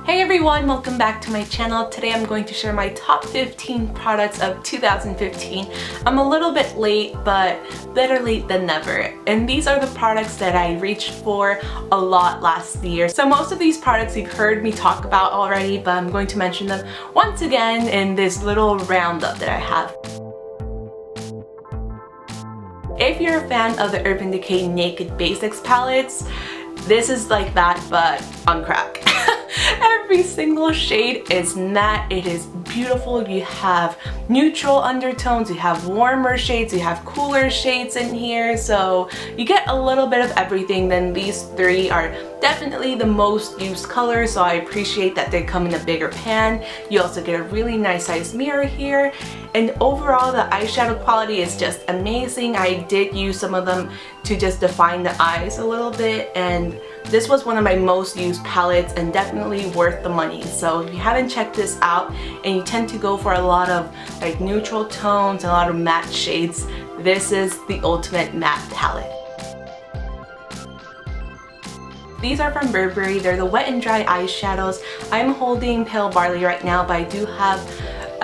Hey everyone, welcome back to my channel. Today I'm going to share my top 15 products of 2015. I'm a little bit late, but better late than never. And these are the products that I reached for a lot last year. So most of these products you've heard me talk about already, but I'm going to mention them once again in this little roundup that I have. If you're a fan of the Urban Decay Naked Basics palettes, this is like that, but on crack. Every single shade is matte, it is beautiful. You have neutral undertones, you have warmer shades, you have cooler shades in here, so you get a little bit of everything. Then these three are definitely the most used colors, so I appreciate that they come in a bigger pan. You also get a really nice size mirror here, and overall the eyeshadow quality is just amazing. I did use some of them to just define the eyes a little bit, and this was one of my most used palettes and definitely worth the money. So if you haven't checked this out and you tend to go for a lot of like neutral tones and a lot of matte shades, this is the ultimate matte palette. These are from Burberry. They're the Wet and Dry Eyeshadows. I'm holding Pale Barley right now, but I do have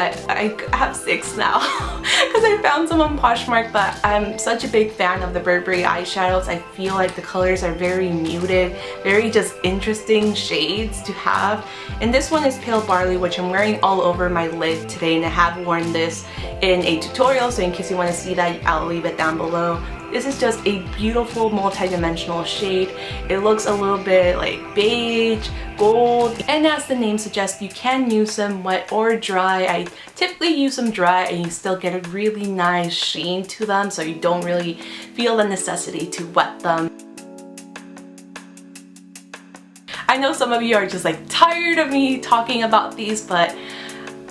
I have 6 now because I found some on Poshmark, but I'm such a big fan of the Burberry eyeshadows. I feel like the colors are very muted, very just interesting shades to have. And this one is Pale Barley, which I'm wearing all over my lid today, and I have worn this in a tutorial, so in case you want to see that, I'll leave it down below. This is just a beautiful multi-dimensional shade. It looks a little bit like beige, gold, and as the name suggests, you can use them wet or dry. I typically use them dry and you still get a really nice sheen to them, so you don't really feel the necessity to wet them. I know some of you are just like tired of me talking about these, but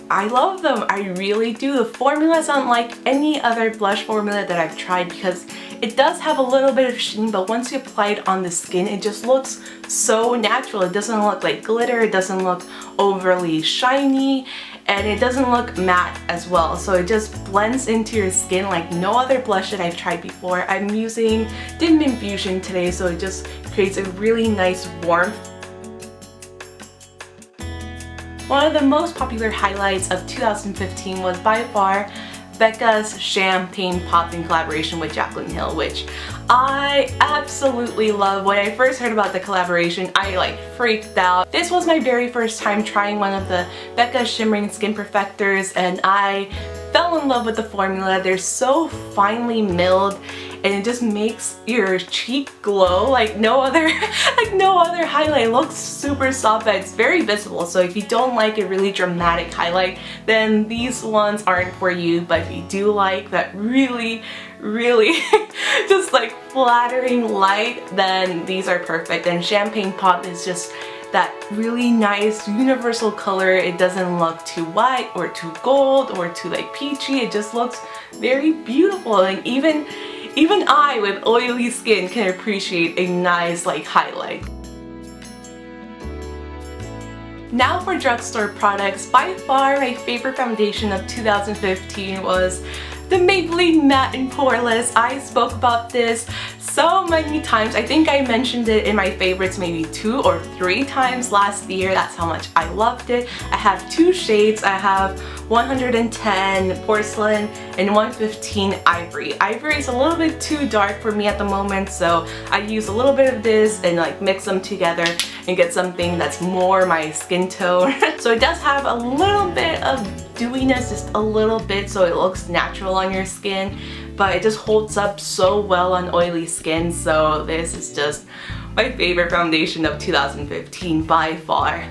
I love them. I really do. The formula is unlike any other blush formula that I've tried because it does have a little bit of sheen, but once you apply it on the skin, it just looks so natural. It doesn't look like glitter, it doesn't look overly shiny, and it doesn't look matte as well. So it just blends into your skin like no other blush that I've tried before. I'm using Infusion today, so it just creates a really nice warmth. One of the most popular highlights of 2015 was by far BECCA's Champagne Pop in collaboration with Jaclyn Hill, which I absolutely love. When I first heard about the collaboration, I like freaked out. This was my very first time trying one of the BECCA Shimmering Skin Perfectors, and I fell in love with the formula. They're so finely milled, and it just makes your cheek glow like no other highlight. It looks super soft, but it's very visible, so if you don't like a really dramatic highlight, then these ones aren't for you. But if you do like that really just like flattering light, then these are perfect. And Champagne Pop is just that really nice universal color. It doesn't look too white or too gold or too like peachy. It just looks very beautiful, and even I with oily skin can appreciate a nice like highlight. Now for drugstore products, by far my favorite foundation of 2015 was the Maybelline Matte and Poreless. I spoke about this so many times. I think I mentioned it in my favorites maybe 2 or 3 times last year. That's how much I loved it. I have 2 shades. I have 110 Porcelain and 115 Ivory. Ivory is a little bit too dark for me at the moment, so I use a little bit of this and like mix them together and get something that's more my skin tone. So it does have a little bit of dewiness, just a little bit, so it looks natural on your skin, but it just holds up so well on oily skin. So this is just my favorite foundation of 2015 by far.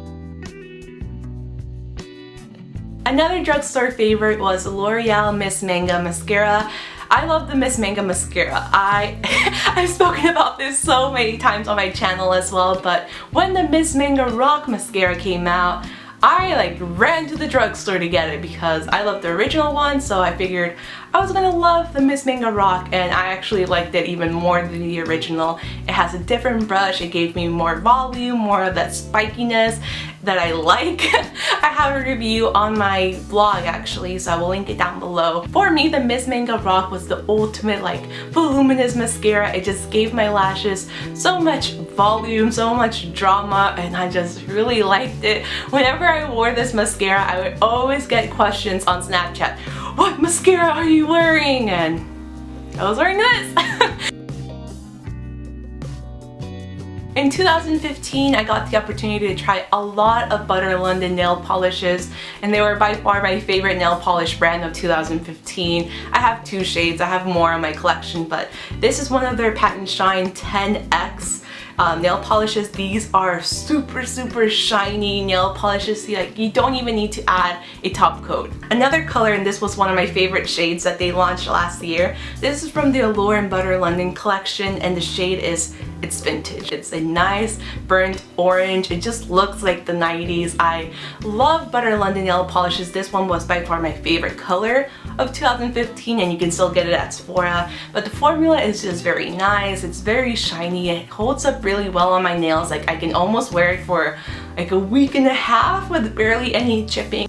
Another drugstore favorite was L'Oreal Miss Manga Mascara. I love the Miss Manga Mascara. I've spoken about this so many times on my channel as well, but when the Miss Manga Rock Mascara came out, I like ran to the drugstore to get it because I love the original one, so I figured I was gonna love the Miss Manga Rock, and I actually liked it even more than the original. It has a different brush, it gave me more volume, more of that spikiness. that I like. I have a review on my blog actually, so I will link it down below. For me, the Miss Manga Rock was the ultimate like voluminous mascara. It just gave my lashes so much volume, so much drama, and I just really liked it. Whenever I wore this mascara, I would always get questions on Snapchat. What mascara are you wearing? And I was wearing this. In 2015, I got the opportunity to try a lot of Butter London nail polishes, and they were by far my favorite nail polish brand of 2015. I have two shades, I have more in my collection, but this is one of their Patent Shine 10X nail polishes. These are super shiny nail polishes. See, like, you don't even need to add a top coat. Another color, and this was one of my favorite shades that they launched last year. This is from the Allure and Butter London collection, and the shade is, it's vintage. It's a nice burnt orange. It just looks like the 90s. I love Butter London nail polishes. This one was by far my favorite color of 2015, and you can still get it at Sephora. But the formula is just very nice. It's very shiny. It holds up really well on my nails. Like, I can almost wear it for like a week and a half with barely any chipping.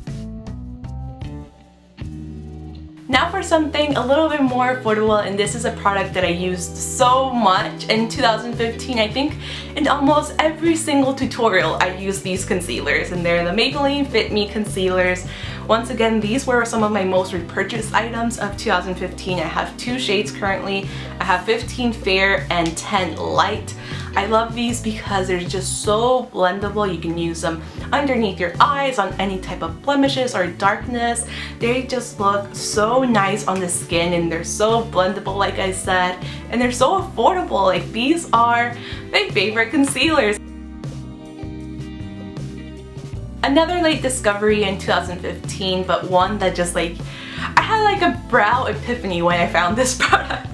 Now for something a little bit more affordable, and this is a product that I used so much in 2015. I think in almost every single tutorial I used these concealers, and they're the Maybelline Fit Me Concealers. Once again, these were some of my most repurchased items of 2015. I have two shades currently. I have 15 Fair and 10 Light. I love these because they're just so blendable. You can use them underneath your eyes, on any type of blemishes or darkness. They just look so nice on the skin, and they're so blendable, like I said, and they're so affordable. Like, these are my favorite concealers. Another late discovery in 2015, but one that just like, I had like a brow epiphany when I found this product.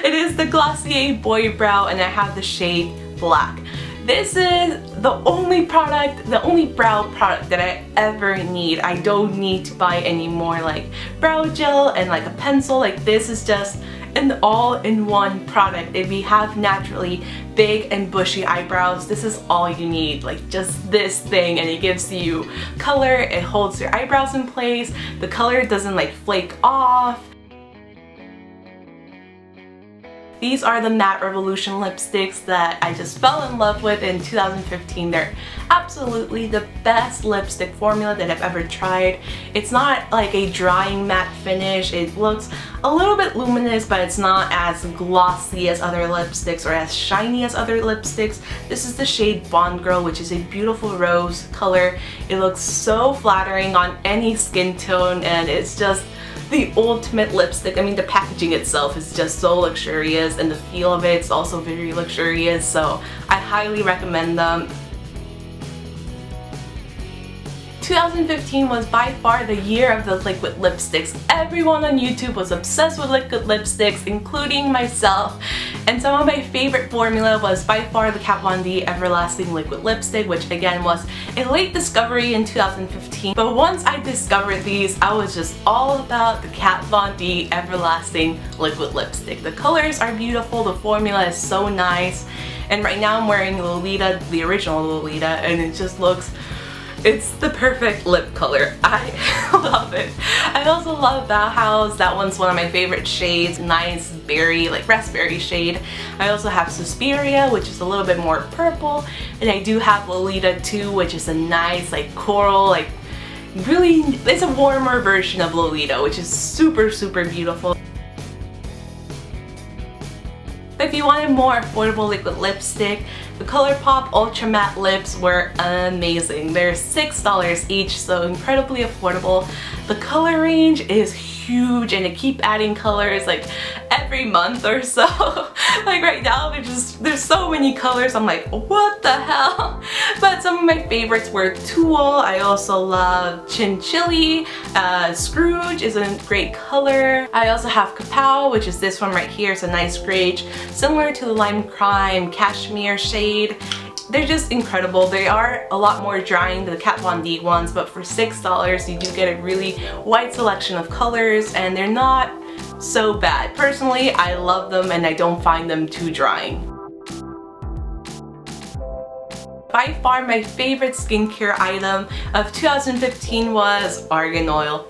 It is the Glossier Boy Brow, and I have the shade Black. This is the only product, the only brow product that I ever need. I don't need to buy any more like brow gel and like a pencil. Like, this is just an all-in-one product. If you have naturally big and bushy eyebrows, this is all you need. Like, just this thing, and it gives you color. It holds your eyebrows in place. The color doesn't like flake off. These are the Matte Revolution lipsticks that I just fell in love with in 2015. They're absolutely the best lipstick formula that I've ever tried. It's not like a drying matte finish. It looks a little bit luminous, but it's not as glossy as other lipsticks or as shiny as other lipsticks. This is the shade Bond Girl, which is a beautiful rose color. It looks so flattering on any skin tone, and it's just the ultimate lipstick. I mean, the packaging itself is just so luxurious, and the feel of it's also very luxurious, so I highly recommend them. 2015 was by far the year of the liquid lipsticks. Everyone on YouTube was obsessed with liquid lipsticks, including myself. And some of my favorite formula was by far the Kat Von D Everlasting Liquid Lipstick, which again was a late discovery in 2015. But once I discovered these, I was just all about the Kat Von D Everlasting Liquid Lipstick. The colors are beautiful, the formula is so nice. And right now I'm wearing Lolita, the original Lolita, and it just looks, it's the perfect lip color. I love it. I also love Bauhaus. That one's one of my favorite shades. Nice berry, like raspberry shade. I also have Suspiria, which is a little bit more purple. And I do have Lolita too, which is a nice like coral, like really, it's a warmer version of Lolita, which is super beautiful. If you wanted more affordable liquid lipstick, the ColourPop Ultra Matte Lips were amazing. They're $6 each, so incredibly affordable. The color range is huge, and they keep adding colors like every month or so. Like right now, there's so many colors. I'm like, what the hell? But some of my favorites were Tulle. I also love Chinchilli. Scrooge is a great color. I also have Kapow, which is this one right here. It's a nice gray, similar to the Lime Crime Cashmere shade. They're just incredible. They are a lot more drying than the Kat Von D ones, but for $6 you do get a really wide selection of colors, and they're not so bad. Personally, I love them, and I don't find them too drying. by far my favorite skincare item of 2015 was argan oil.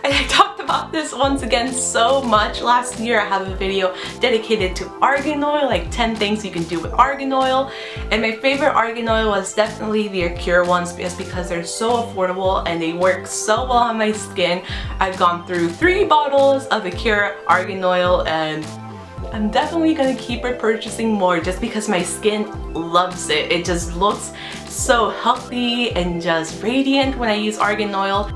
And I talked about this once again so much last year. I have a video dedicated to argan oil, like 10 things you can do with argan oil. And my favorite argan oil was definitely the ACURE ones just because they're so affordable and they work so well on my skin. I've gone through 3 bottles of ACURE argan oil and I'm definitely gonna keep repurchasing more just because my skin loves it. It just looks so healthy and just radiant when I use argan oil.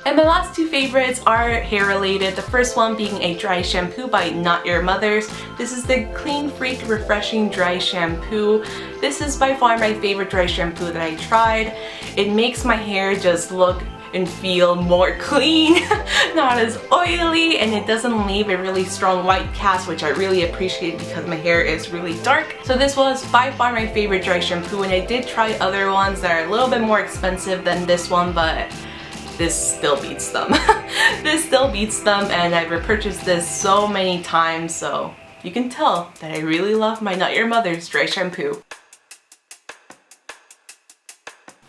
And my last 2 favorites are hair related. The first one being a dry shampoo by Not Your Mother's. This is the Clean Freak Refreshing Dry Shampoo. This is by far my favorite dry shampoo that I tried. It makes my hair just look and feel more clean, not as oily, and it doesn't leave a really strong white cast, which I really appreciate because my hair is really dark. So this was by far my favorite dry shampoo, and I did try other ones that are a little bit more expensive than this one, but this still beats them. This still beats them, and I've repurchased this so many times, so you can tell that I really love my Not Your Mother's dry shampoo.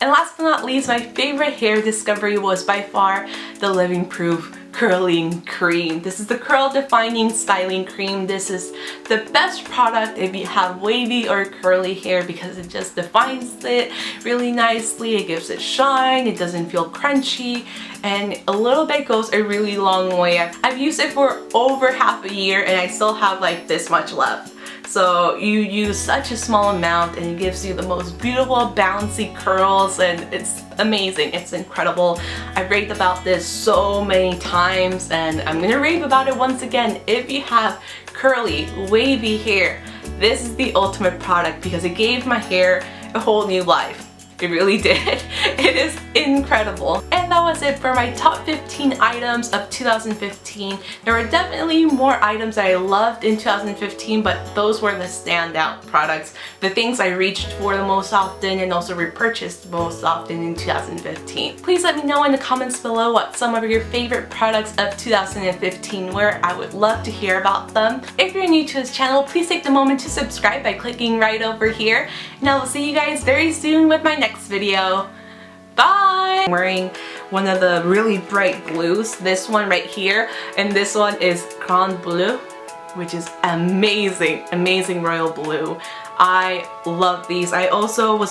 And last but not least, my favorite hair discovery was by far the Living Proof Curling Cream. This is the Curl Defining Styling Cream. This is the best product if you have wavy or curly hair because it just defines it really nicely. It gives it shine, it doesn't feel crunchy, and a little bit goes a really long way. I've used it for over half a year and I still have like this much left. So you use such a small amount and it gives you the most beautiful bouncy curls, and it's amazing. It's incredible. I've raved about this so many times and I'm gonna rave about it once again. If you have curly, wavy hair, this is the ultimate product because it gave my hair a whole new life. It really did. It is incredible. And that was it for my top 15 items of 2015. There were definitely more items that I loved in 2015, but those were the standout products, the things I reached for the most often and also repurchased most often in 2015. Please let me know in the comments below what some of your favorite products of 2015 were. I would love to hear about them. If you're new to this channel, please take the moment to subscribe by clicking right over here. And I will see you guys very soon with my next video. Bye! I'm wearing one of the really bright blues, this one right here, and this one is Grand Bleu, which is amazing, amazing royal blue. I love these. I also was